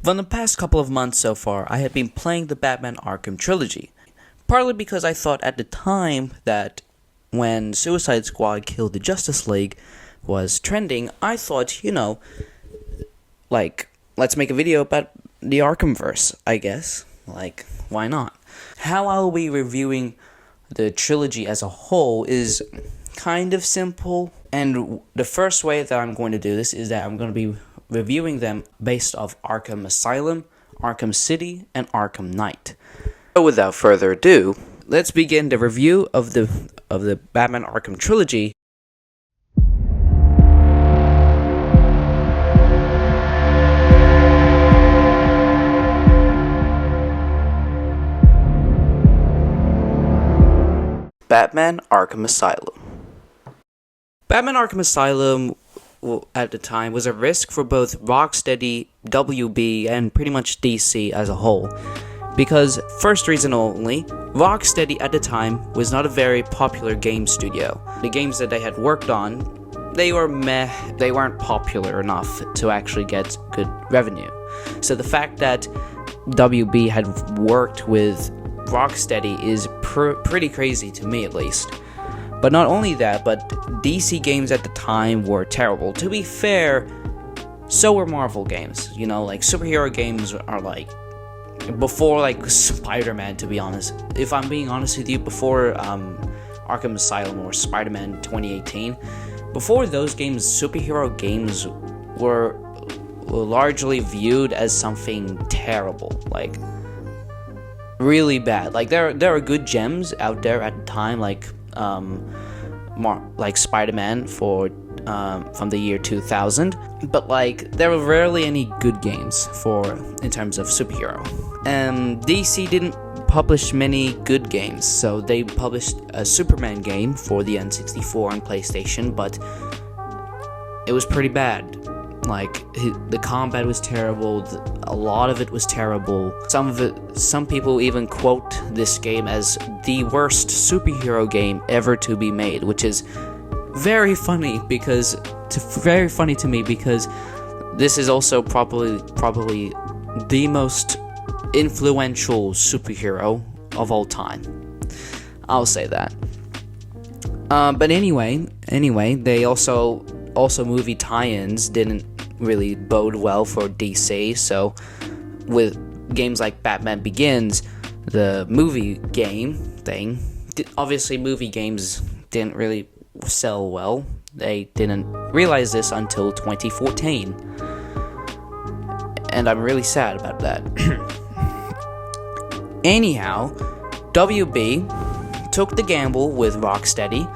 For the past couple of months so far, I have been playing the Batman Arkham trilogy. Partly because I thought at the time that when Suicide Squad killed the Justice League was trending, I thought, let's make a video about the Arkhamverse, I guess. Why not? How I'll be reviewing the trilogy as a whole is kind of simple, and the first way that I'm going to do this is that I'm going to be reviewing them based off Arkham Asylum, Arkham City, and Arkham Knight. So without further ado, let's begin the review of the Batman Arkham trilogy. Batman Arkham Asylum. Batman Arkham Asylum at the time was a risk for both Rocksteady, WB, and pretty much DC as a whole. Because, first reason only, Rocksteady at the time was not a very popular game studio. The games that they had worked on, they were meh, they weren't popular enough to actually get good revenue. So the fact that WB had worked with Rocksteady is pretty crazy to me, at least. But not only that, but DC games at the time were terrible. To be fair, so were Marvel games. Superhero games are before Spider-Man, to be honest. If I'm being honest with you, before Arkham Asylum or Spider-Man 2018, before those games, superhero games were largely viewed as something terrible. Really bad. There are good gems out there at the time, like Spider-Man from the year 2000, but there were rarely any good games in terms of superhero. And DC didn't publish many good games, so they published a Superman game for the N64 and PlayStation, but it was pretty bad. The combat was terrible, a lot of it was terrible. Some people even quote this game as the worst superhero game ever to be made, which is very funny to me because this is also probably the most influential superhero of all time. I'll say that. But anyway, they also movie tie-ins didn't really bode well for DC, so with games like Batman Begins, the movie game thing, obviously movie games didn't really sell well. They didn't realize this until 2014, and I'm really sad about that. Anyhow, WB took the gamble with Rocksteady,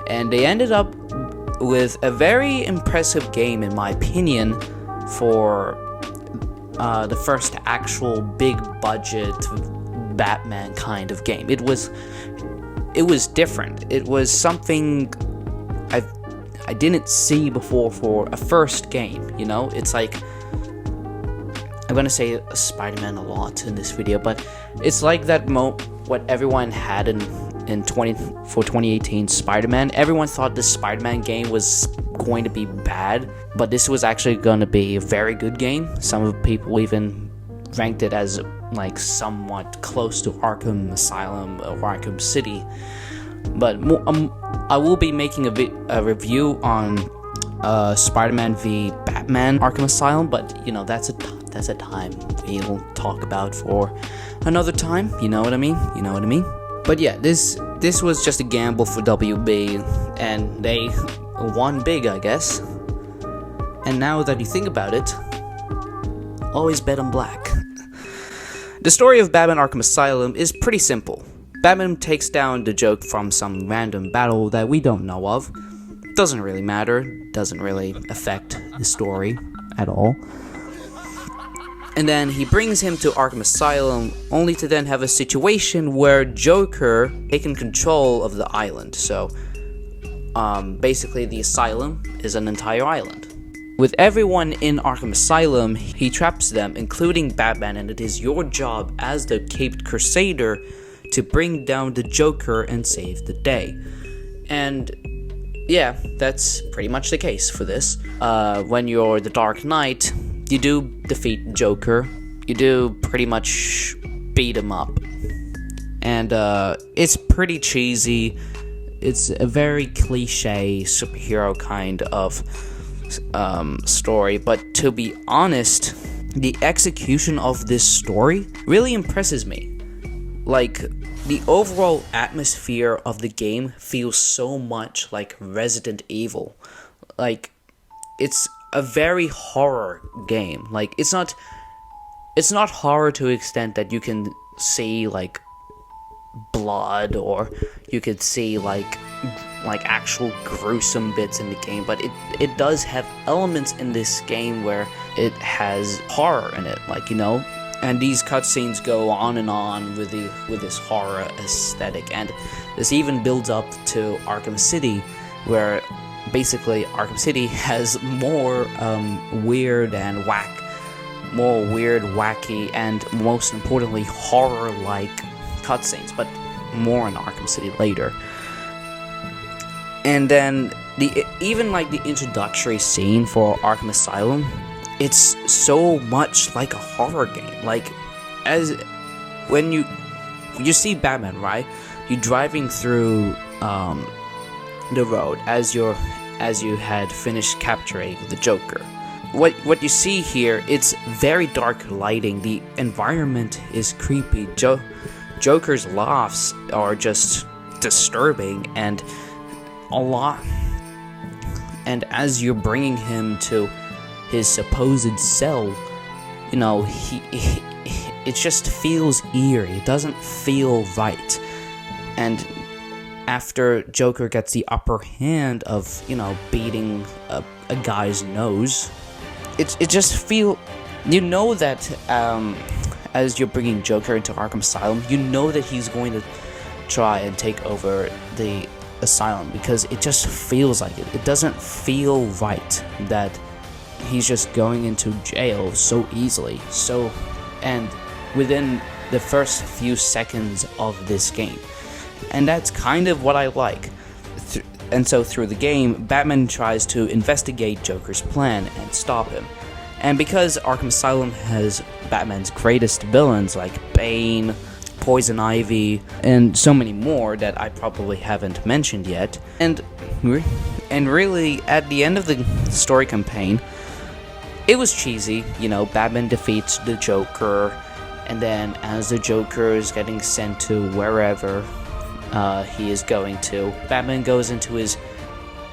and they ended up with a very impressive game, in my opinion, for the first actual big budget Batman kind of game. It was different. It was something I didn't see before for a first game. It's I'm gonna say Spider-Man a lot in this video, but it's like that what everyone had for 2018 Spider-Man. Everyone thought this Spider-Man game was going to be bad, but this was actually going to be a very good game. Some people even ranked it as somewhat close to Arkham Asylum or Arkham City. But I will be making a review on Spider-Man v Batman Arkham Asylum, but that's a time we'll talk about for another time. You know what I mean? But yeah, this was just a gamble for WB, and they won big, I guess. And now that you think about it, always bet on black. The story of Batman Arkham Asylum is pretty simple. Batman takes down the Joker from some random battle that we don't know of. Doesn't really matter, doesn't really affect the story at all. And then he brings him to Arkham Asylum, only to then have a situation where Joker taken control of the island. So, basically the asylum is an entire island. With everyone in Arkham Asylum, he traps them, including Batman, and it is your job as the Caped Crusader to bring down the Joker and save the day. And yeah, that's pretty much the case for this. When you're the Dark Knight, you do defeat Joker. You do pretty much beat him up. And it's pretty cheesy. It's a very cliche superhero kind of story. But to be honest, the execution of this story really impresses me. Like, the overall atmosphere of the game feels so much like Resident Evil. Like, it's a very horror game. Like, it's not horror to the extent that you can see like blood, or you could see like actual gruesome bits in the game, but it does have elements in this game where it has horror in it, like, you know. And these cutscenes go on and on with this horror aesthetic, and this even builds up to Arkham City, where basically Arkham City has more weird, wacky, and most importantly horror-like cutscenes, but more in Arkham City later. And then even the introductory scene for Arkham Asylum, it's so much like a horror game. Like, as when you see Batman, right? You're driving through the road as you had finished capturing the Joker. What you see here, it's very dark lighting. The environment is creepy. Joker's laughs are just disturbing, and a lot. And as you're bringing him to his supposed cell, you know, it just feels eerie. It doesn't feel right. And after Joker gets the upper hand of, you know, beating a guy's nose, it just feel, you know, that as you're bringing Joker into Arkham Asylum, you know that he's going to try and take over the asylum, because it just feels like it. It doesn't feel right that he's just going into jail so easily. And within the first few seconds of this game. And that's kind of what I like. And so through the game, Batman tries to investigate Joker's plan and stop him. And because Arkham Asylum has Batman's greatest villains like Bane, Poison Ivy, and so many more that I probably haven't mentioned yet, and really, at the end of the story campaign, it was cheesy. You know, Batman defeats the Joker, and then as the Joker is getting sent to wherever he is going to, Batman goes into his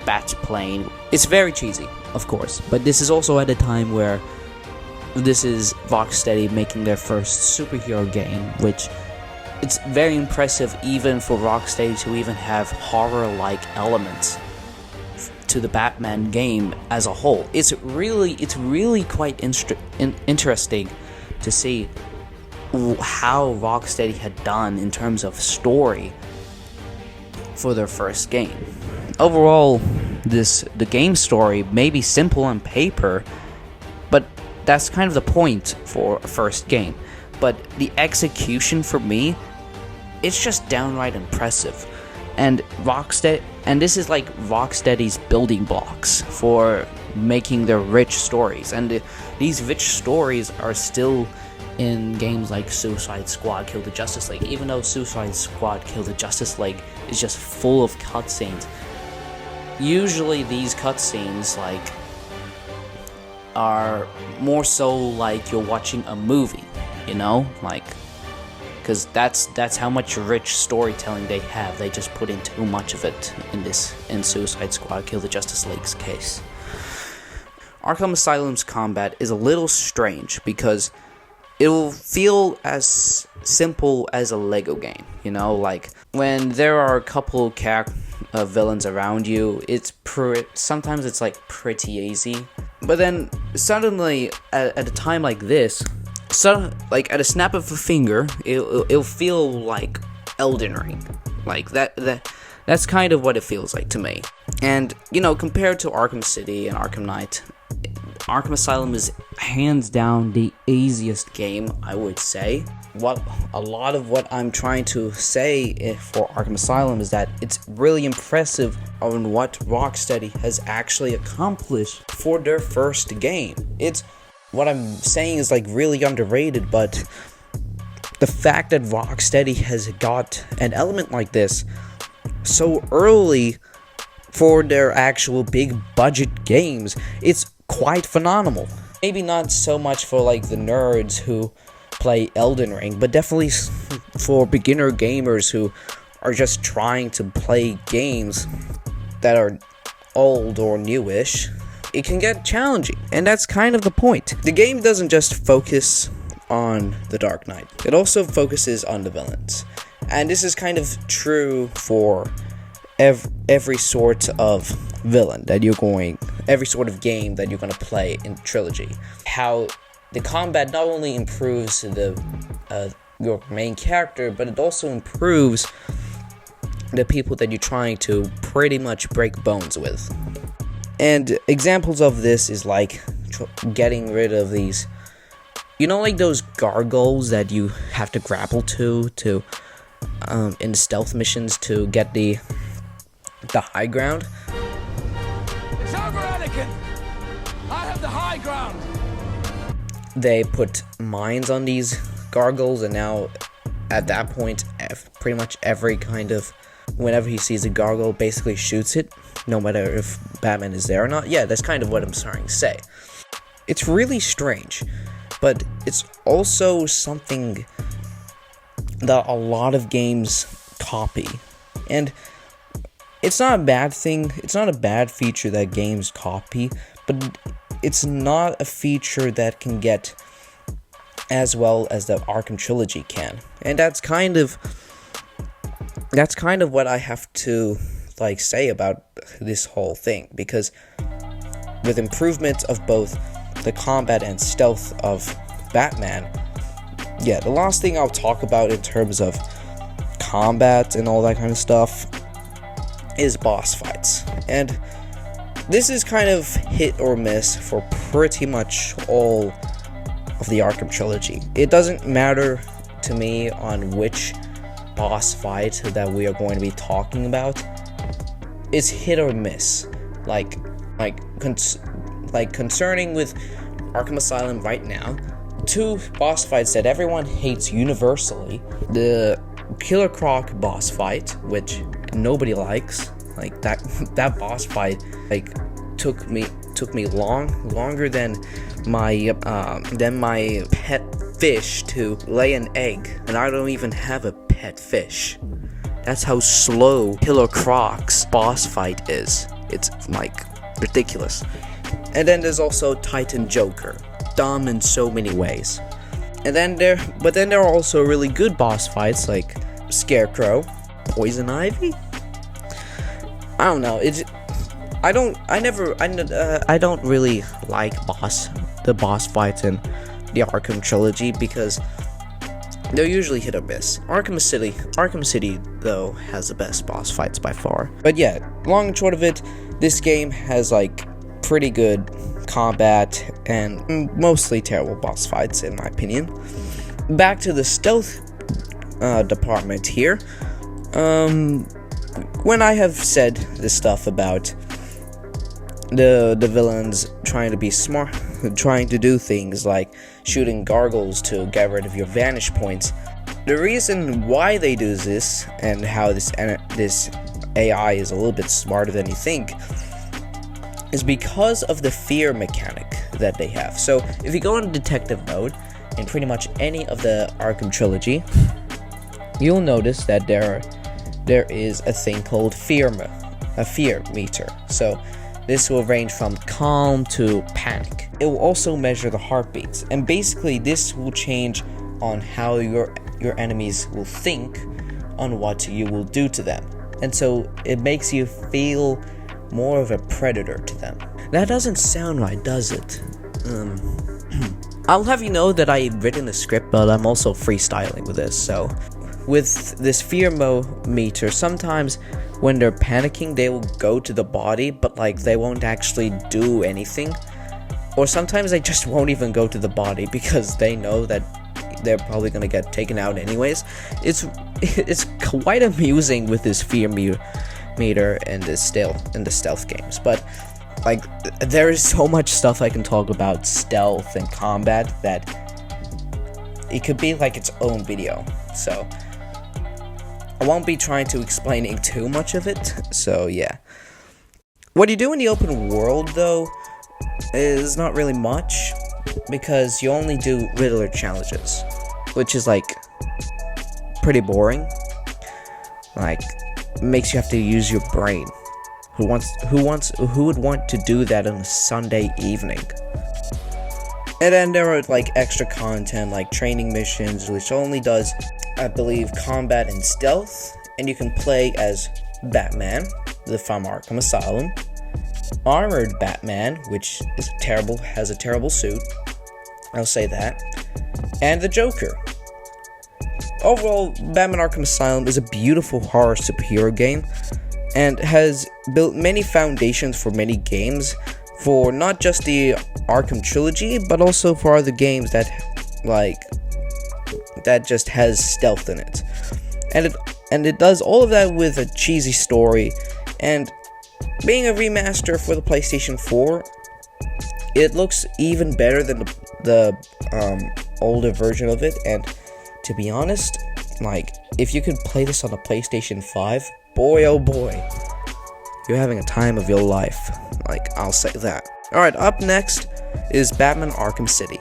bat plane. It's very cheesy, of course, but this is also at a time where this is Rocksteady making their first superhero game, which it's very impressive even for Rocksteady to even have horror-like elements to the Batman game as a whole. It's really quite interesting to see how Rocksteady had done in terms of story for their first game. Overall, the game story may be simple on paper, but that's kind of the point for a first game. But the execution for me, it's just downright impressive. And this is like Rocksteady's building blocks for making their rich stories. And these rich stories are still in games like Suicide Squad Kill the Justice League. Even though Suicide Squad Kill the Justice League is just full of cutscenes, usually these cutscenes are more so like you're watching a movie, you know, because that's how much rich storytelling they have. They just put in too much of it in Suicide Squad Kill the Justice League's case. Arkham Asylum's combat is a little strange because it will feel as simple as a Lego game, you know, like when there are a couple villains around you, sometimes it's like pretty easy, but then suddenly at a time like this, like at a snap of a finger, it'll feel like Elden Ring, like that's kind of what it feels like to me. And you know, compared to Arkham City and Arkham Knight, Arkham Asylum is hands down the easiest game, I would say. A lot of what I'm trying to say for Arkham Asylum is that it's really impressive on what Rocksteady has actually accomplished for their first game. It's what I'm saying is like really underrated, but the fact that Rocksteady has got an element like this so early for their actual big budget games, it's quite phenomenal. Maybe not so much for like the nerds who play Elden Ring, but definitely for beginner gamers who are just trying to play games that are old or newish. It can get challenging, and that's kind of the point. The game doesn't just focus on the Dark Knight, it also focuses on the villains. And this is kind of true for every sort of villain that every sort of game that you're going to play in Trilogy. How the combat not only improves your main character, but it also improves the people that you're trying to pretty much break bones with. And examples of this is like getting rid of these, like those gargoyles that you have to grapple to in stealth missions to get the high ground. It's over, Anakin! I have the high ground! They put mines on these gargoyles, and now at that point, pretty much every kind of, whenever he sees a gargoyle, basically shoots it, no matter if Batman is there or not. Yeah, that's kind of what I'm trying to say. It's really strange, but it's also something that a lot of games copy. And it's not a bad thing, it's not a bad feature that games copy, but it's not a feature that can get as well as the Arkham trilogy can. And that's kind of what I have to say about this whole thing, because with improvements of both the combat and stealth of Batman, yeah, the last thing I'll talk about in terms of combat and all that kind of stuff is boss fights. And this is kind of hit or miss for pretty much all of the Arkham trilogy. It doesn't matter to me on which boss fight that we are going to be talking about. It's hit or miss. Concerning with Arkham Asylum right now, two boss fights that everyone hates universally: the Killer Croc boss fight, which nobody likes. That boss fight took me longer than my pet fish to lay an egg, and I don't even have a pet fish. That's how slow Killer Croc's boss fight is. It's ridiculous. And then there's also Titan Joker, dumb in so many ways. And then there are also really good boss fights like Scarecrow, Poison Ivy. I don't know. I don't really like the boss fights in the Arkham trilogy because they're usually hit or miss. Arkham City though has the best boss fights by far. But yeah, long and short of it, this game has pretty good combat and mostly terrible boss fights in my opinion. Back to the stealth department here. When I have said this stuff about the villains trying to be smart, trying to do things like shooting gargoyles to get rid of your vantage points, the reason why they do this and how this AI is a little bit smarter than you think is because of the fear mechanic that they have. So if you go into detective mode in pretty much any of the Arkham trilogy, you'll notice that there is a thing called a fear meter. So this will range from calm to panic. It will also measure the heartbeats, and basically this will change on how your enemies will think on what you will do to them. And so it makes you feel more of a predator to them. That doesn't sound right, does it? I'll have you know that I've written a script, but I'm also freestyling with this. So with this fear meter, sometimes when they're panicking, they will go to the body, but they won't actually do anything. Or sometimes they just won't even go to the body because they know that they're probably gonna get taken out anyways. It's quite amusing with this fear meter and the stealth games. But like, there is so much stuff I can talk about stealth and combat that it could be like its own video. So I won't be trying to explain too much of it. So yeah, what you do in the open world though is not really much, because you only do Riddler challenges, which is like pretty boring. Like, makes you have to use your brain. Who would want to do that on a Sunday evening? And then there are like extra content like training missions, which only does, I believe, combat and stealth, and you can play as Batman, from Arkham Asylum, Armored Batman, which is has a terrible suit, I'll say that, and the Joker. Overall, Batman Arkham Asylum is a beautiful horror superhero game, and has built many foundations for many games, for not just the Arkham trilogy, but also for other games that just has stealth in it. And it does all of that with a cheesy story, and being a remaster for the PlayStation 4, it looks even better than the older version of it. And to be honest, like, if you could play this on a PlayStation 5, boy oh boy, you're having a time of your life. Like, I'll say that. Alright, up next is Batman Arkham City.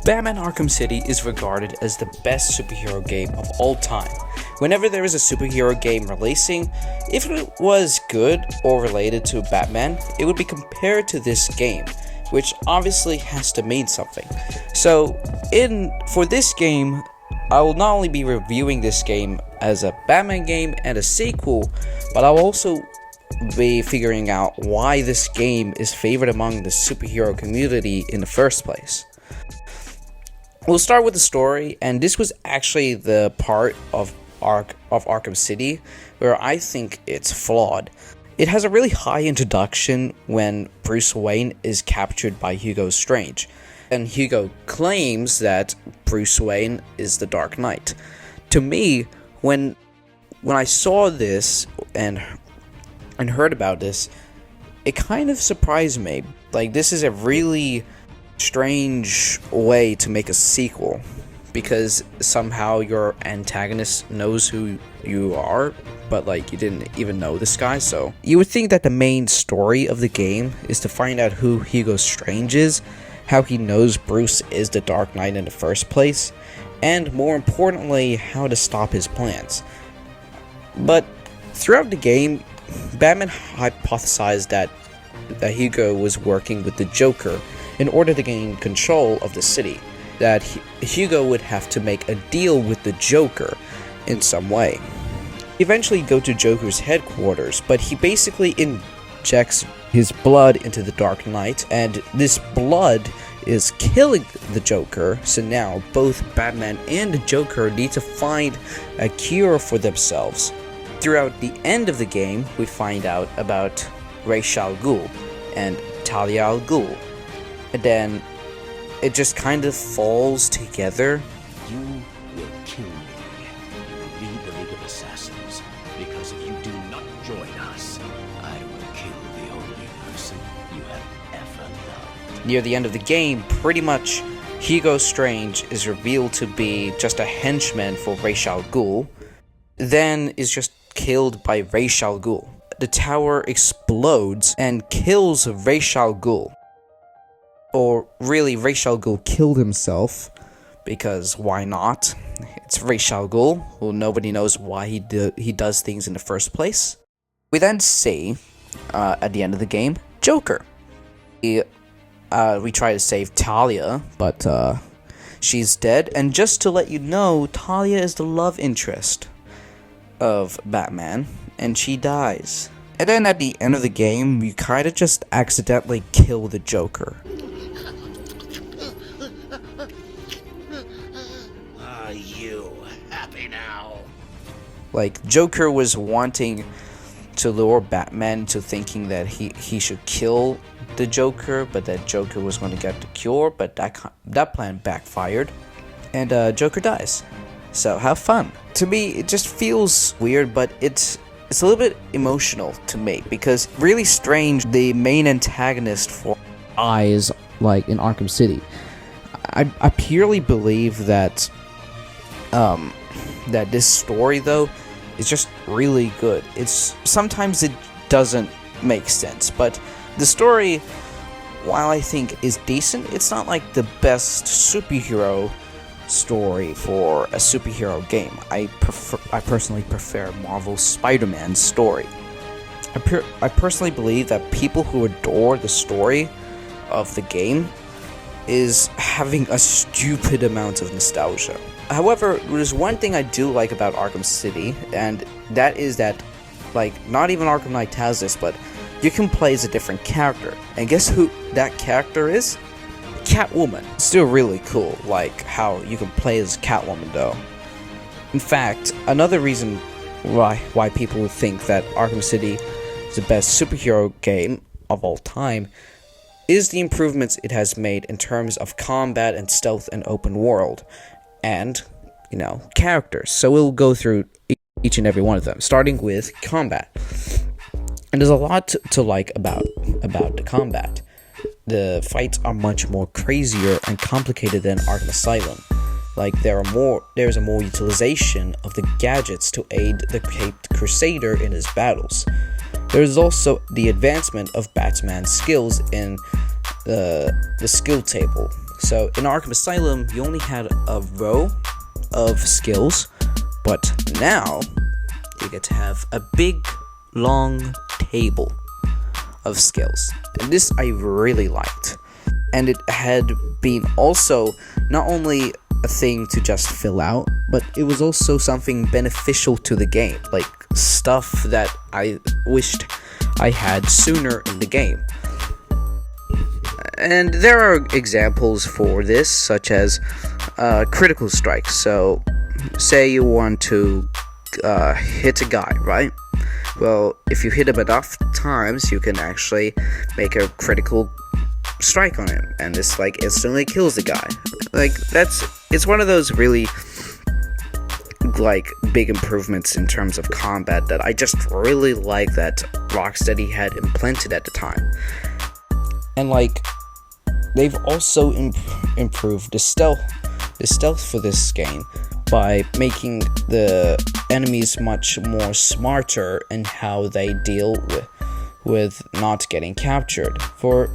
Batman Arkham City is regarded as the best superhero game of all time. Whenever there is a superhero game releasing, if it was good or related to Batman, it would be compared to this game, which obviously has to mean something. So, for this game, I will not only be reviewing this game as a Batman game and a sequel, but I'll also be figuring out why this game is favored among the superhero community in the first place. We'll start with the story, and this was actually the part of Arkham City where I think it's flawed. It has a really high introduction when Bruce Wayne is captured by Hugo Strange, and Hugo claims that Bruce Wayne is the Dark Knight. To me, when I saw this and heard about this, it kind of surprised me. Like, this is a really strange way to make a sequel, because somehow your antagonist knows who you are, but like, you didn't even know this guy. So you would think that the main story of the game is to find out who Hugo Strange is, how he knows Bruce is the Dark Knight in the first place, and more importantly, how to stop his plans. But throughout the game, Batman hypothesized that Hugo was working with the Joker in order to gain control of the city, that Hugo would have to make a deal with the Joker in some way. Eventually go to Joker's headquarters, but he basically injects his blood into the Dark Knight, and this blood is killing the Joker. So now both Batman and the Joker need to find a cure for themselves. Throughout the end of the game, we find out about Ra's al Ghul and Talia al Ghul, and then it just kind of falls together. You will kill me. You will lead the League of Assassins, because if you do not join us, I will kill the only person you have ever loved. Near the end of the game, pretty much, Hugo Strange is revealed to be just a henchman for Ra's al Ghul, then is just killed by Ra's al Ghul. The tower explodes and kills Ra's al Ghul. Or really, Ra's al Ghul killed himself, because why not? It's Ra's al Ghul, who nobody knows why he does things in the first place. We then see, at the end of the game, Joker. We try to save Talia, but she's dead. And just to let you know, Talia is the love interest of Batman, and she dies. And then at the end of the game, you kind of just accidentally kill the Joker. Are you happy now? Like, Joker was wanting to lure Batman to thinking that he should kill the Joker, but that Joker was going to get the cure, but that plan backfired, and Joker dies. So have fun. To me, it just feels weird, but it's it's a little bit emotional to me, because really strange, the main antagonist for eyes, like in Arkham City. I purely believe that that this story, though, is just really good. It's sometimes it doesn't make sense, but the story, while I think is decent, it's not like the best superhero story for a superhero game. I personally prefer Marvel's Spider-Man's story. I personally believe that people who adore the story of the game is having a stupid amount of nostalgia. However, there's one thing I do like about Arkham City, and that is that, like, not even Arkham Knight has this, but you can play as a different character. And guess who that character is? Catwoman. Still really cool, like how you can play as Catwoman, though. In fact, another reason why people think that Arkham City is the best superhero game of all time is the improvements it has made in terms of combat and stealth and open world, and, characters. So we'll go through each and every one of them, starting with combat. And there's a lot to like about the combat. The fights are much more crazier and complicated than Arkham Asylum. Like, there's a more utilization of the gadgets to aid the Caped Crusader in his battles. There is also the advancement of Batman's skills in the skill table. So in Arkham Asylum, you only had a row of skills, but now you get to have a big, long table of skills. And this I really liked. And it had been also not only a thing to just fill out, but it was also something beneficial to the game, like stuff that I wished I had sooner in the game. And there are examples for this, such as critical strikes. So, say you want to hit a guy, right? Well, if you hit him enough times, you can actually make a critical strike on him, and this instantly kills the guy. It's one of those really big improvements in terms of combat that I just really like that Rocksteady had implemented at the time. And they've also improved the stealth for this game by making the enemies much more smarter in how they deal with not getting captured. For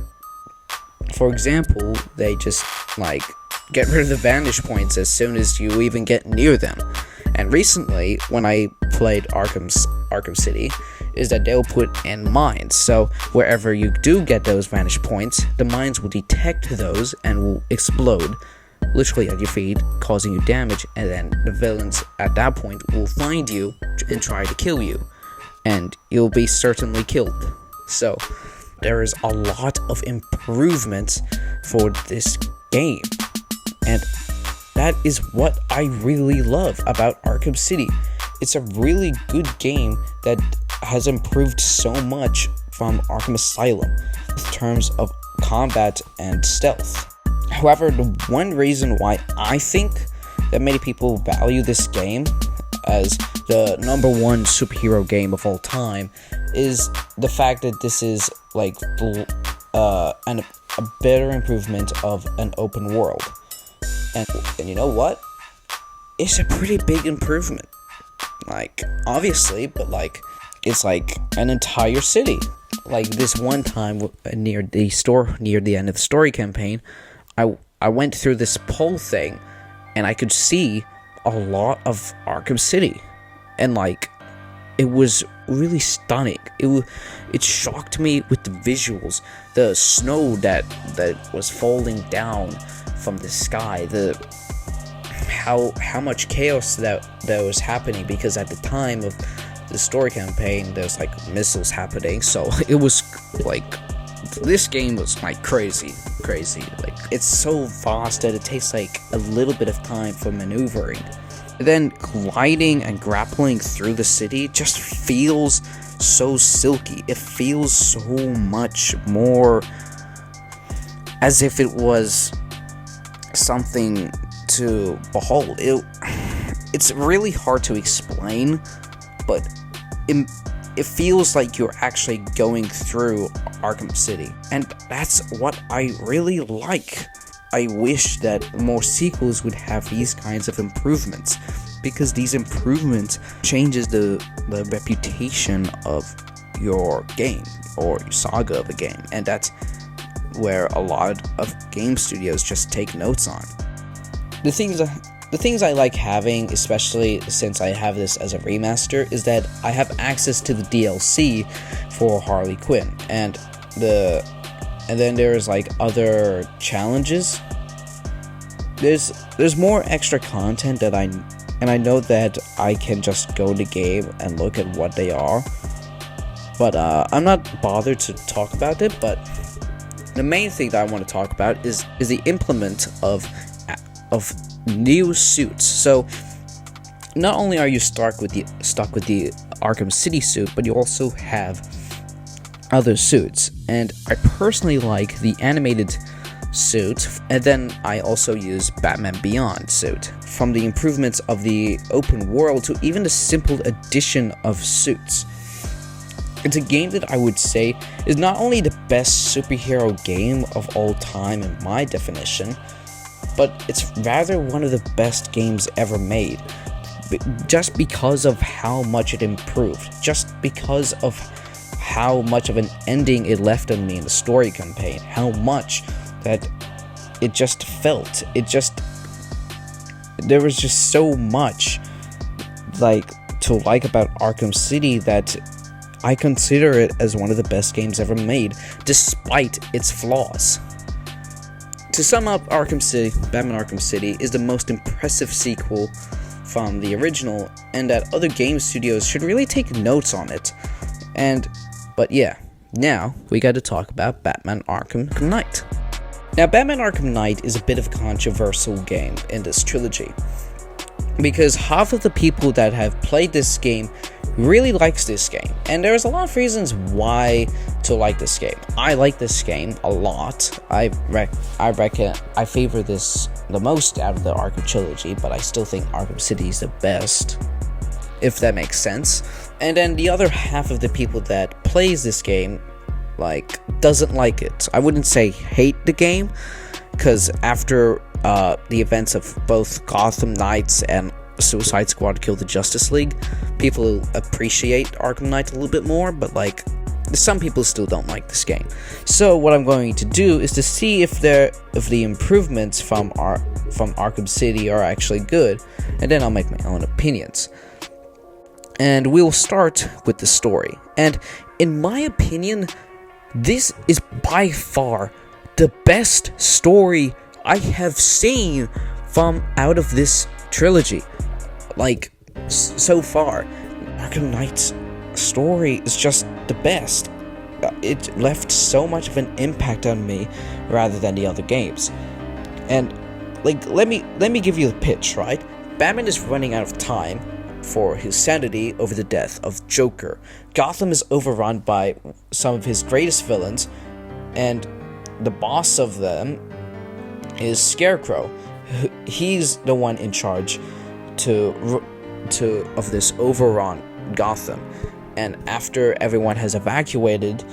example, they just get rid of the vantage points as soon as you even get near them. And recently, when I played Arkham City, is that they'll put in mines. So wherever you do get those vantage points, the mines will detect those and will explode literally at your feet, causing you damage, and then the villains at that point will find you and try to kill you, and you'll be certainly killed. So there is a lot of improvements for this game, and that is what I really love about Arkham City. It's a really good game that has improved so much from Arkham Asylum in terms of combat and stealth. However, the one reason why I think that many people value this game as the number one superhero game of all time is the fact that this is a better improvement of an open world. And you know what? It's a pretty big improvement. Obviously, but it's an entire city. This one time near the end of the story campaign, I went through this pole thing, and I could see a lot of Arkham City, and it was really stunning. It shocked me with the visuals, the snow that was falling down from the sky, how much chaos that was happening, because at the time of the story campaign there's missiles happening, so it was this game was crazy. It's so fast that it takes a little bit of time for maneuvering. Then gliding and grappling through the city just feels so silky. It feels so much more as if it was something to behold. It's really hard to explain, but it feels like you're actually going through Arkham City, and that's what I really like. I wish that more sequels would have these kinds of improvements, because these improvements changes the reputation of your game or your saga of a game, and that's where a lot of game studios just take notes on. The things I like having, especially since I have this as a remaster, is that I have access to the DLC for Harley Quinn, and then there's like other challenges. There's more extra content that I know that I can just go to game and look at what they are, but I'm not bothered to talk about it. But the main thing that I want to talk about is the implement of new suits. So not only are you stuck with the Arkham City suit, but you also have other suits, and I personally like the animated suit, and then I also use Batman Beyond suit. From the improvements of the open world to even the simple addition of suits, it's a game that I would say is not only the best superhero game of all time in my definition, but it's rather one of the best games ever made, just because of how much it improved, just because of how much of an ending it left on me in the story campaign, how much that it just felt, there was just so much to like about Arkham City that I consider it as one of the best games ever made, despite its flaws. To sum up, Batman Arkham City is the most impressive sequel from the original, and that other game studios should really take notes on it. But yeah, now we got to talk about Batman Arkham Knight. Now, Batman Arkham Knight is a bit of a controversial game in this trilogy, because half of the people that have played this game really likes this game, and there's a lot of reasons why to like this game. I like this game a lot. I reckon I favor this the most out of the Arkham trilogy, but I still think Arkham City is the best, if that makes sense. And then the other half of the people that plays this game doesn't like it. I wouldn't say hate the game, because after the events of both Gotham Knights and Suicide Squad Kill the Justice League, people appreciate Arkham Knight a little bit more, but some people still don't like this game. So what I'm going to do is to see if the improvements from Arkham City are actually good, and then I'll make my own opinions. And we'll start with the story. And in my opinion, this is by far the best story I have seen from out of this trilogy. So far, Arkham Knight's story is just the best. It left so much of an impact on me rather than the other games. And let me give you the pitch, right? Batman is running out of time for his sanity over the death of Joker. Gotham is overrun by some of his greatest villains, and the boss of them is Scarecrow. He's the one in charge of this overrun Gotham. And after everyone has evacuated,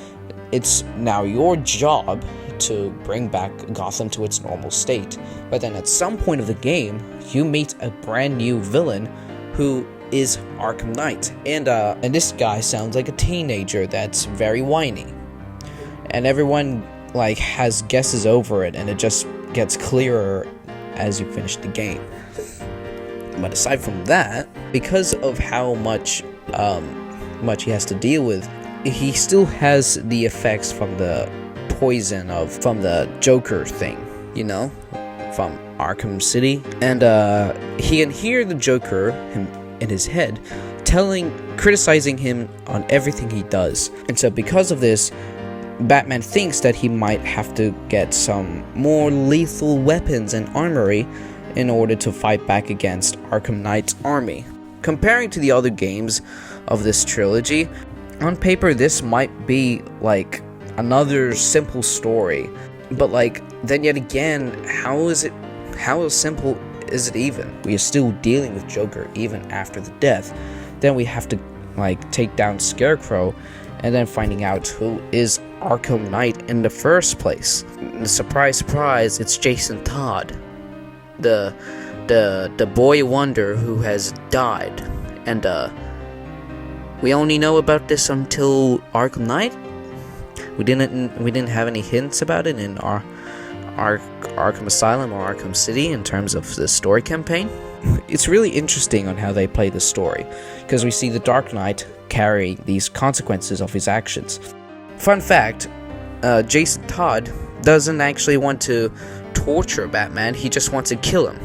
it's now your job to bring back Gotham to its normal state. But then at some point of the game, you meet a brand new villain who is Arkham Knight. And this guy sounds like a teenager that's very whiny. And everyone has guesses over it, and it just gets clearer as you finish the game. But aside from that, because of how much he has to deal with, he still has the effects from the poison from the Joker thing, from Arkham City. And he can hear the Joker in his head criticizing him on everything he does. And so because of this, Batman thinks that he might have to get some more lethal weapons and armory in order to fight back against Arkham Knight's army. Comparing to the other games of this trilogy, on paper this might be another simple story, but then yet again, how simple is it even? We are still dealing with Joker even after the death. Then we have to like take down Scarecrow, and then finding out who is Arkham Knight in the first place. Surprise, surprise, it's Jason Todd, the boy wonder who has died. And we only know about this until Arkham Knight. We didn't have any hints about it in our Arkham Asylum or Arkham City in terms of the story campaign. It's really interesting on how they play the story, because we see the Dark Knight carry these consequences of his actions. Fun fact, Jason Todd doesn't actually want to torture Batman, he just wants to kill him,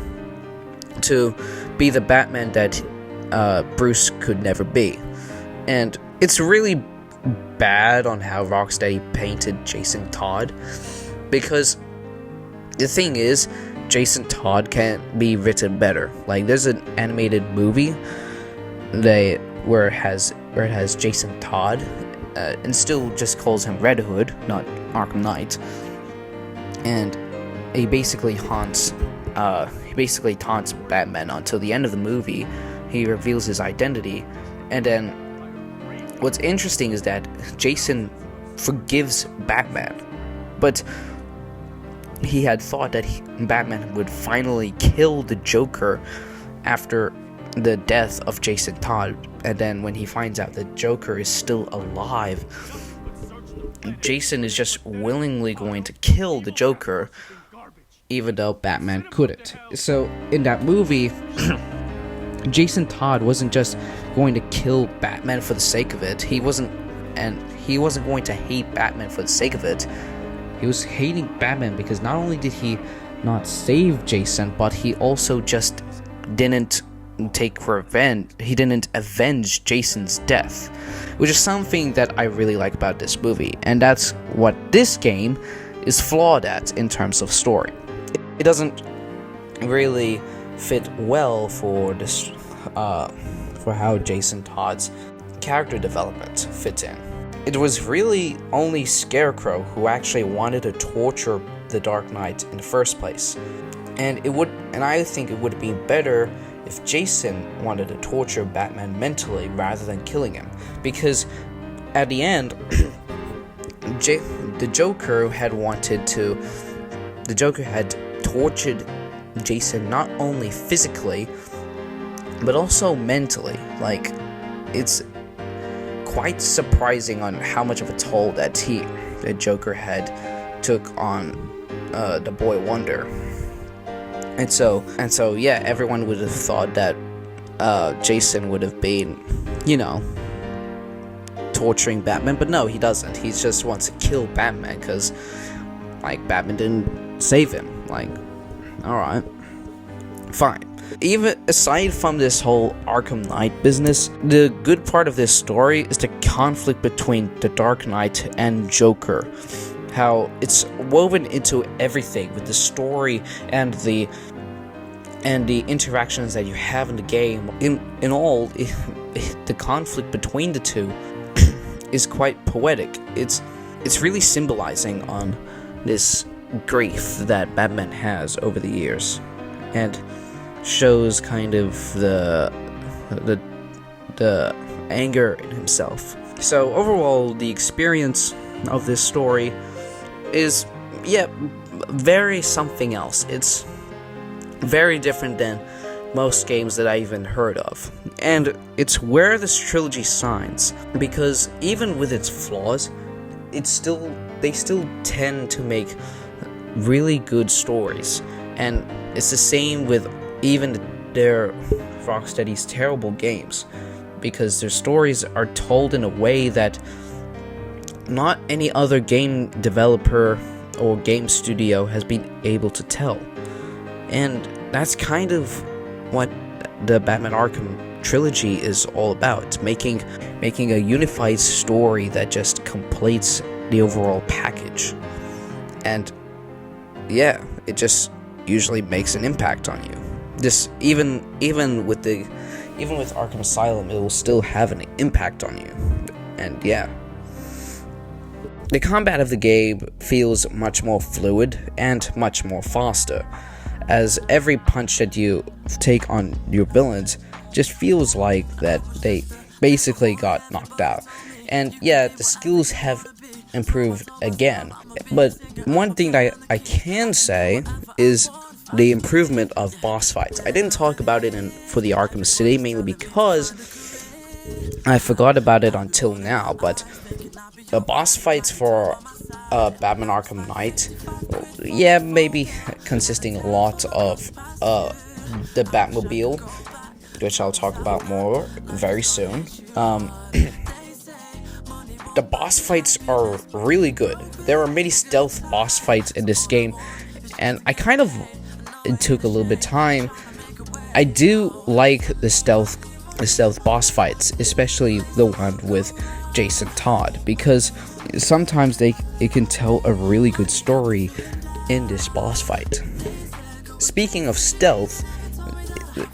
to be the Batman that Bruce could never be. And it's really bad on how Rocksteady painted Jason Todd, because the thing is, Jason Todd can't be written better. Like, there's an animated movie where it has Jason Todd, and still just calls him Red Hood, not Arkham Knight, and he basically taunts Batman until the end of the movie. He reveals his identity, and then what's interesting is that Jason forgives Batman, but he had thought that Batman would finally kill the Joker after the death of Jason Todd, and then when he finds out the Joker is still alive, Jason is just willingly going to kill the Joker, even though Batman couldn't. So in that movie, Jason Todd wasn't just going to kill Batman for the sake of it. He wasn't going to hate Batman for the sake of it. He was hating Batman because not only did he not save Jason, but he also just didn't take revenge. He didn't avenge Jason's death, which is something that I really like about this movie, and that's what this game is flawed at in terms of story. It doesn't really fit well for this, for how Jason Todd's character development fits in. It was really only Scarecrow who actually wanted to torture the Dark Knight in the first place, and I think it would have been better if Jason wanted to torture Batman mentally rather than killing him, because at the end, the Joker had tortured Jason not only physically but also mentally. Like, it's quite surprising on how much of a toll that the Joker had took on the Boy Wonder. And so yeah, everyone would have thought that Jason would have been, torturing Batman, but no, he doesn't. He just wants to kill Batman because, like, Batman didn't save him. Like, alright, fine. Even aside from this whole Arkham Knight business, the good part of this story is the conflict between the Dark Knight and Joker. How it's woven into everything with the story and the interactions that you have in the game. In all, the conflict between the two is quite poetic. It's really symbolizing on this grief that Batman has over the years, and shows kind of the anger in himself. So overall, the experience of this story is, very something else. It's very different than most games that I even heard of, and it's where this trilogy shines, because even with its flaws, they still tend to make really good stories. And it's the same with even their Rocksteady's terrible games, because their stories are told in a way that not any other game developer or game studio has been able to tell. And that's kind of what the Batman Arkham trilogy is all about, making a unified story that just completes the overall package. And yeah, it just usually makes an impact on you. This even with Arkham Asylum, it will still have an impact on you. And yeah, the combat of the game feels much more fluid and much more faster, as every punch that you take on your villains just feels like that basically got knocked out. And yeah, the skills have improved again. But one thing that I can say is the improvement of boss fights. I didn't talk about it for the Arkham City, mainly because I forgot about it until now, but the boss fights for Batman Arkham Knight, yeah, maybe consisting a lot of the Batmobile, which I'll talk about more very soon. The boss fights are really good. There are many stealth boss fights in this game, and it took a little bit of time. I do like the stealth boss fights, especially the one with Jason Todd, because sometimes it can tell a really good story in this boss fight. Speaking of stealth,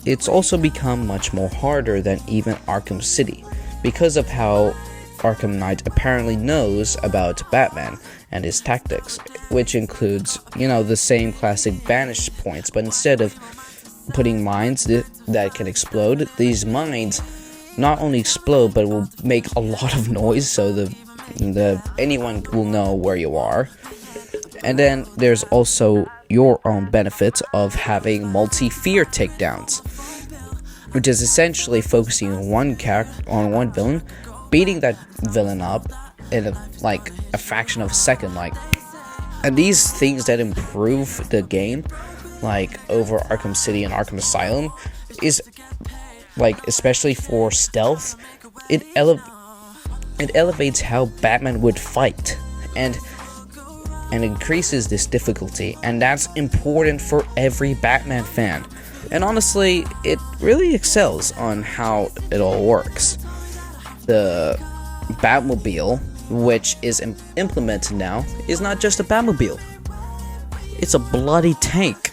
it's also become much more harder than even Arkham City, because of how Arkham Knight apparently knows about Batman and his tactics, which includes, the same classic banish points, but instead of putting mines that can explode, these mines not only explode but will make a lot of noise, so anyone will know where you are. And then there's also your own benefit of having multi-fear takedowns, which is essentially focusing on one villain, beating that villain up in a fraction of a second, and these things that improve the game, over Arkham City and Arkham Asylum, is especially for stealth, it elevates how Batman would fight and increases this difficulty, and that's important for every Batman fan. And honestly, it really excels on how it all works. The Batmobile, which is implemented now, is not just a Batmobile. It's a bloody tank.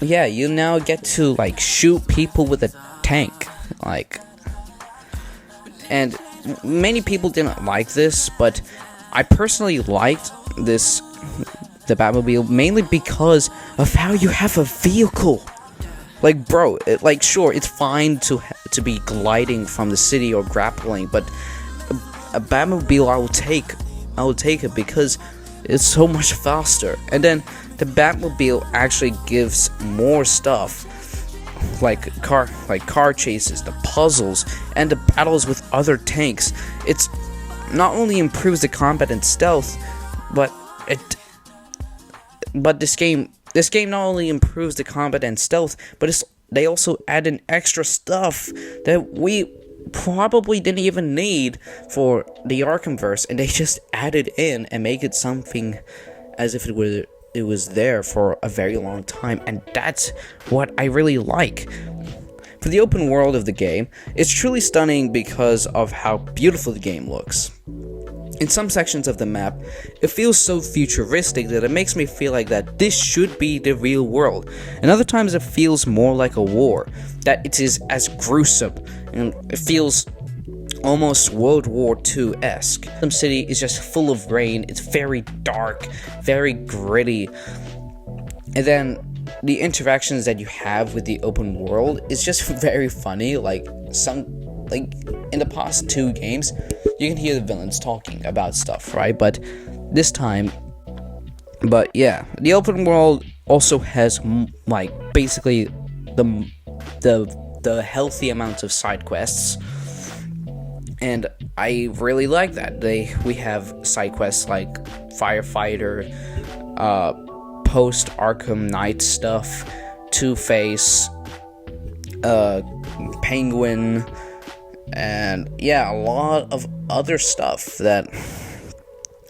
You now get to shoot people with a tank, and many people didn't like this, but I personally liked the Batmobile, mainly because of how you have a vehicle. Sure, it's fine to be gliding from the city or grappling, but a Batmobile I will take it because it's so much faster. And then the Batmobile actually gives more stuff, like car chases, the puzzles, and the battles with other tanks. It's not only improves the combat and stealth, but this game not only improves the combat and stealth, but they also add in extra stuff that we probably didn't even need for the Arkhamverse, and they just added in and make it something as if it was there for a very long time, and that's what I really like. For the open world of the game, it's truly stunning because of how beautiful the game looks. In some sections of the map, it feels so futuristic that it makes me feel like that this should be the real world. And other times it feels more like a war, that it is as gruesome, and it feels almost World War II-esque. Arkham City is just full of rain, it's very dark, very gritty. And then the interactions that you have with the open world is just very funny. In the past 2 games, you can hear the villains talking about stuff, right? But yeah, the open world also has basically the healthy amounts of side quests, and I really like that. We have side quests like firefighter, post Arkham Knight stuff, Two-Face, Penguin, and yeah, a lot of other stuff that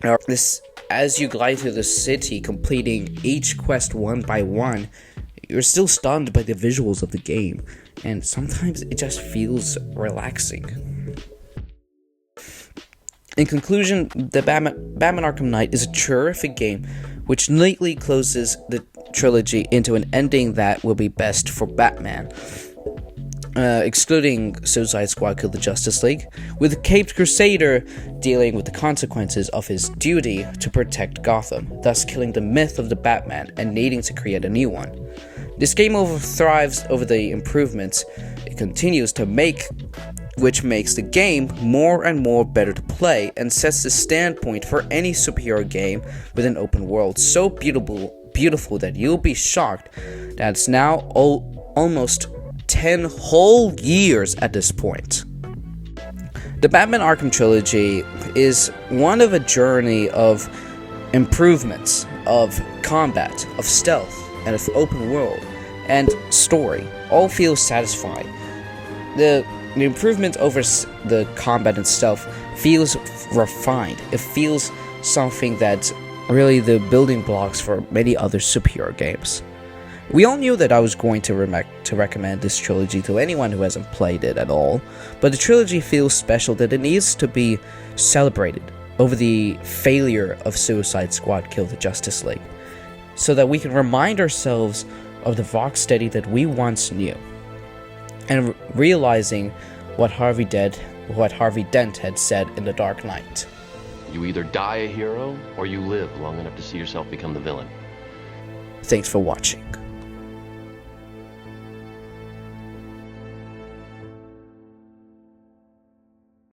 are this. As you glide through the city, completing each quest one by one, you're still stunned by the visuals of the game, and sometimes it just feels relaxing. In conclusion, the Batman Arkham Knight is a terrific game, which neatly closes the trilogy into an ending that will be best for Batman. Excluding Suicide Squad Kill the Justice League, with the Caped Crusader dealing with the consequences of his duty to protect Gotham, thus killing the myth of the Batman and needing to create a new one. This game thrives over the improvements it continues to make which makes the game more and more better to play and sets the standpoint for any superhero game with an open world so beautiful that you'll be shocked that it's now almost 10 whole years at this point. The Batman Arkham trilogy is one of a journey of improvements, of combat, of stealth, and of open world, and story. All feel satisfying. The improvement over the combat and stealth feels refined. It feels something that's really the building blocks for many other superhero games. We all knew that I was going to recommend this trilogy to anyone who hasn't played it at all, but the trilogy feels special that it needs to be celebrated over the failure of Suicide Squad Kill the Justice League, so that we can remind ourselves of the Rocksteady that we once knew, and realizing what Harvey Dent had said in The Dark Knight. You either die a hero, or you live long enough to see yourself become the villain. Thanks for watching.